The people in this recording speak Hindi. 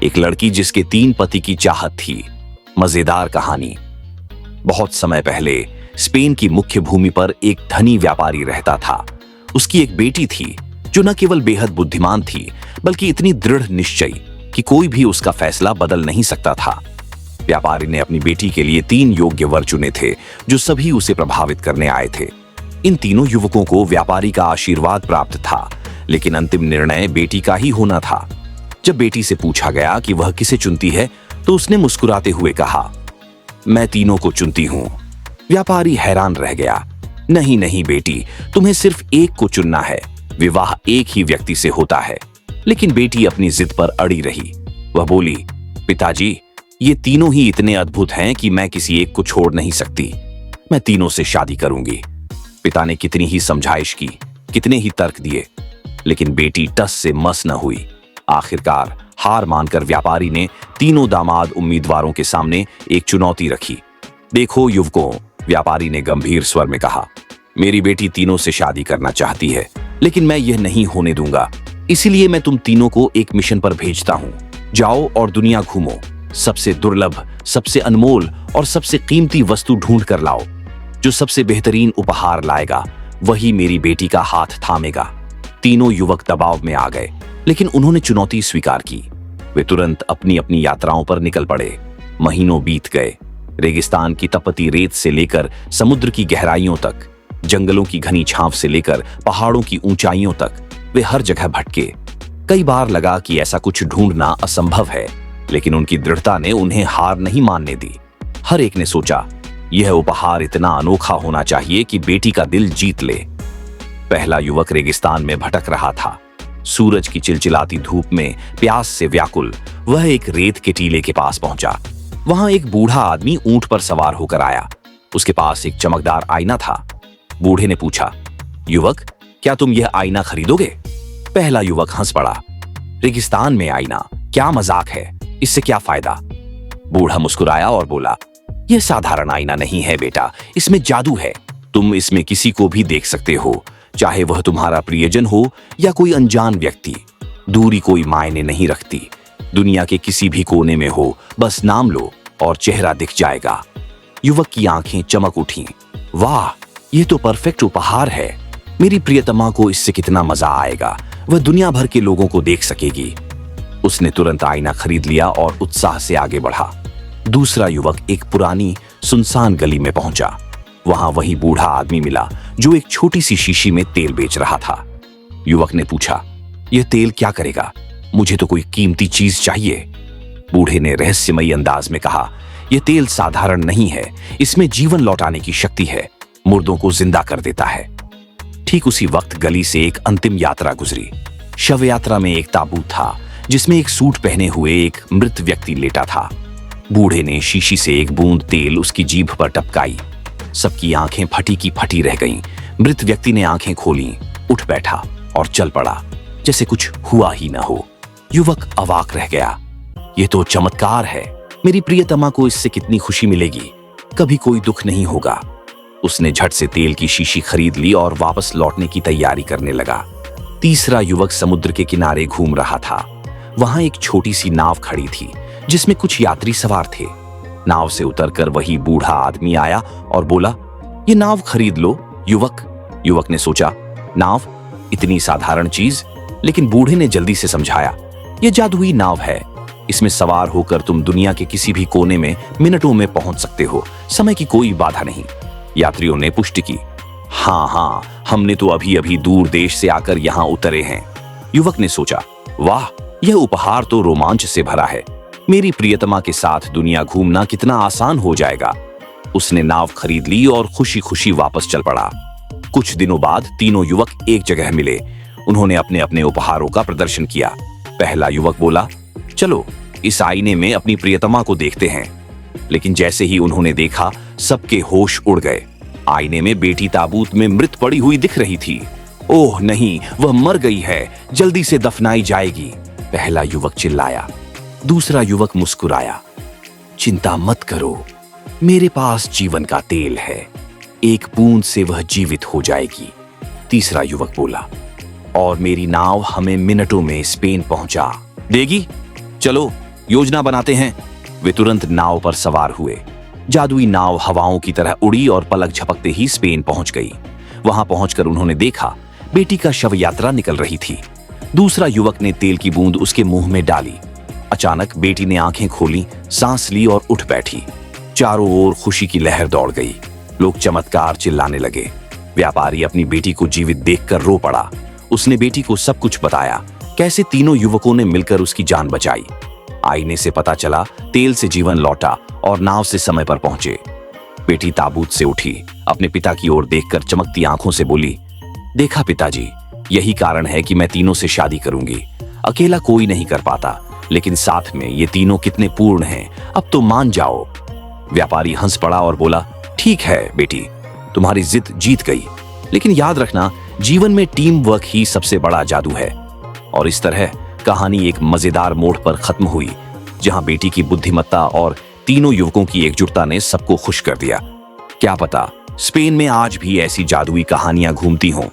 एक लड़की जिसके 3 पति की चाहत थी। मजेदार कहानी। बहुत समय पहले स्पेन की मुख्य भूमि पर एक धनी व्यापारी रहता था। उसकी एक बेटी थी जो न केवल बेहद बुद्धिमान थी बल्कि इतनी दृढ़ निश्चयी कि कोई भी उसका फैसला बदल नहीं सकता था। व्यापारी ने अपनी बेटी के लिए 3 योग्य वर चुने थे जो सभी उसे प्रभावित करने आए थे। इन तीनों युवकों को व्यापारी का आशीर्वाद प्राप्त था, लेकिन अंतिम निर्णय बेटी का ही होना था। जब बेटी से पूछा गया कि वह किसे चुनती है तो उसने मुस्कुराते हुए कहा, मैं तीनों को चुनती हूं। व्यापारी हैरान रह गया। नहीं नहीं बेटी, तुम्हें सिर्फ एक को चुनना है। विवाह एक ही व्यक्ति से होता है। लेकिन बेटी अपनी जिद पर अड़ी रही। वह बोली, पिताजी, ये तीनों ही इतने अद्भुत हैं कि मैं किसी एक को छोड़ नहीं सकती। मैं तीनों से शादी करूंगी। पिता ने कितनी ही समझाइश की, कितने ही तर्क दिए, लेकिन बेटी टस से मस न हुई। आखिरकार हार मानकर व्यापारी ने तीनों दामाद उम्मीदवारों के सामने एक चुनौती रखी। देखो युवकों, व्यापारी ने गंभीर स्वर में कहा, मेरी बेटी तीनों से शादी करना चाहती है, लेकिन मैं यह नहीं होने दूंगा। इसीलिए मैं तुम तीनों को एक मिशन पर भेजता हूं। जाओ और दुनिया घूमो। सबसे दुर्लभ, सबसे अनमोल और सबसे कीमती वस्तु ढूंढ कर लाओ। जो सबसे बेहतरीन उपहार लाएगा वही मेरी बेटी का हाथ थामेगा। तीनों युवक दबाव में आ गए, लेकिन उन्होंने चुनौती स्वीकार की। वे तुरंत अपनी अपनी यात्राओं पर निकल पड़े। महीनों बीत गए। रेगिस्तान की तपती रेत से लेकर समुद्र की गहराइयों तक, जंगलों की घनी छांव से लेकर पहाड़ों की ऊंचाइयों तक वे हर जगह भटके। कई बार लगा कि ऐसा कुछ ढूंढना असंभव है, लेकिन उनकी दृढ़ता ने उन्हें हार नहीं मानने दी। हर एक ने सोचा, यह उपहार इतना अनोखा होना चाहिए कि बेटी का दिल जीत ले। पहला युवक रेगिस्तान में भटक रहा था। सूरज की चिलचिलाती धूप में प्यास से व्याकुल वह एक रेत के टीले के पास पहुंचा। वहां एक बूढ़ा आदमी ऊंट पर सवार होकर आया। उसके पास एक चमकदार आईना था। बूढ़े ने पूछा, युवक, क्या तुम यह आईना खरीदोगे? पहला युवक हंस पड़ा। रेगिस्तान में आईना? क्या मजाक है, इससे क्या फायदा? बूढ़ा मुस्कुराया और बोला, यह साधारण आईना नहीं है बेटा, इसमें जादू है। तुम इसमें किसी को भी देख सकते हो, चाहे वह तुम्हारा प्रियजन हो या कोई अनजान व्यक्ति। दूरी कोई मायने नहीं रखती। दुनिया के किसी भी कोने में हो, बस नाम लो और चेहरा दिख जाएगा। युवक की आंखें चमक उठीं। वाह, ये तो परफेक्ट उपहार है। मेरी प्रियतमा को इससे कितना मजा आएगा। वह दुनिया भर के लोगों को देख सकेगी। उसने तुरंत आईना खरीद लिया और उत्साह से आगे बढ़ा। दूसरा युवक एक पुरानी सुनसान गली में पहुंचा। वहां वही बूढ़ा आदमी मिला जो एक छोटी सी शीशी में तेल बेच रहा था। युवक ने पूछा, यह तेल क्या करेगा? मुझे तो कोई कीमती चीज चाहिए। बूढ़े ने रहस्यमयी अंदाज में कहा, यह तेल साधारण नहीं है, इसमें जीवन लौटाने की शक्ति है। मुर्दों को जिंदा कर देता है। ठीक उसी वक्त गली से एक अंतिम यात्रा गुजरी। शव यात्रा में एक ताबूत था जिसमें एक सूट पहने हुए एक मृत व्यक्ति लेटा था। बूढ़े ने शीशी से एक बूंद तेल उसकी जीभ पर टपकाई। सबकी आंखें फटी की फटी रह गईं। मृत व्यक्ति ने आंखें खोली, उठ बैठा और चल पड़ा जैसे कुछ हुआ ही न हो। युवक अवाक रह गया। यह तो चमत्कार है। मेरी प्रियतमा को इससे कितनी खुशी मिलेगी। कभी कोई दुख नहीं होगा। उसने झट से तेल की शीशी खरीद ली और वापस लौटने की तैयारी करने लगा। तीसरा युवक समुद्र के किनारे घूम रहा था। वहां एक छोटी सी नाव खड़ी थी जिसमें कुछ यात्री सवार थे। नाव से उतरकर वही बूढ़ा आदमी आया और बोला, ये नाव खरीद लो युवक ने सोचा, नाव? इतनी साधारण चीज। लेकिन बूढ़े ने जल्दी से समझाया, यह जादुई नाव है। इसमें सवार होकर तुम दुनिया के किसी भी कोने में मिनटों में पहुंच सकते हो। समय की कोई बाधा नहीं। यात्रियों ने पुष्टि की, हाँ, हमने तो अभी अभी दूर देश से आकर यहाँ उतरे हैं। युवक ने सोचा, वाह, यह उपहार तो रोमांच से भरा है। मेरी प्रियतमा के साथ दुनिया घूमना कितना आसान हो जाएगा। उसने नाव खरीद ली और खुशी खुशी वापस चल पड़ा। कुछ दिनों बाद तीनों युवक एक जगह मिले। उन्होंने अपने अपने उपहारों का प्रदर्शन किया। पहला युवक बोला, चलो इस आईने में अपनी प्रियतमा को देखते हैं। लेकिन जैसे ही उन्होंने देखा, सबके होश उड़ गए। आईने में बेटी ताबूत में मृत पड़ी हुई दिख रही थी। ओह नहीं, वह मर गई है, जल्दी से दफनाई जाएगी। पहला युवक चिल्लाया। दूसरा युवक मुस्कुराया, चिंता मत करो, मेरे पास जीवन का तेल है। एक बूंद से वह जीवित हो जाएगी। तीसरा युवक बोला, और मेरी नाव हमें मिनटों में स्पेन पहुंचा देगी। चलो योजना बनाते हैं। वे तुरंत नाव पर सवार हुए। जादुई नाव हवाओं की तरह उड़ी और पलक झपकते ही स्पेन पहुंच गई। वहां पहुंचकर उन्होंने देखा बेटी का शव यात्रा निकल रही थी। दूसरा युवक ने तेल की बूंद उसके मुंह में डाली। अचानक बेटी ने आंखें खोली, सांस ली और उठ बैठी। चारों ओर खुशी की लहर दौड़ गई। लोग चमत्कार चिल्लाने लगे। व्यापारी अपनी बेटी को जीवित देखकर रो पड़ा। उसने बेटी को सब कुछ बताया, कैसे तीनों युवकों ने मिलकर उसकी जान बचाई। आईने से पता चला तेल से जीवन लौटा और नाव से समय पर पहुंचे। बेटी ताबूत से उठी, अपने पिता की ओर देखकर चमकती आंखों से बोली, देखा पिताजी, यही कारण है कि मैं तीनों से शादी करूंगी। अकेला कोई नहीं कर पाता, लेकिन साथ में ये तीनों कितने पूर्ण हैं, अब तो मान जाओ। व्यापारी हंस पड़ा और बोला, ठीक है बेटी, तुम्हारी जिद जीत गई, लेकिन याद रखना जीवन में टीम वर्क ही सबसे बड़ा जादू है। और इस तरह कहानी एक मजेदार मोड़ पर खत्म हुई, जहां बेटी की बुद्धिमत्ता और तीनों युवकों की एकजुटता ने सबको खुश कर दिया। क्या पता स्पेन में आज भी ऐसी जादुई कहानियां घूमती हों।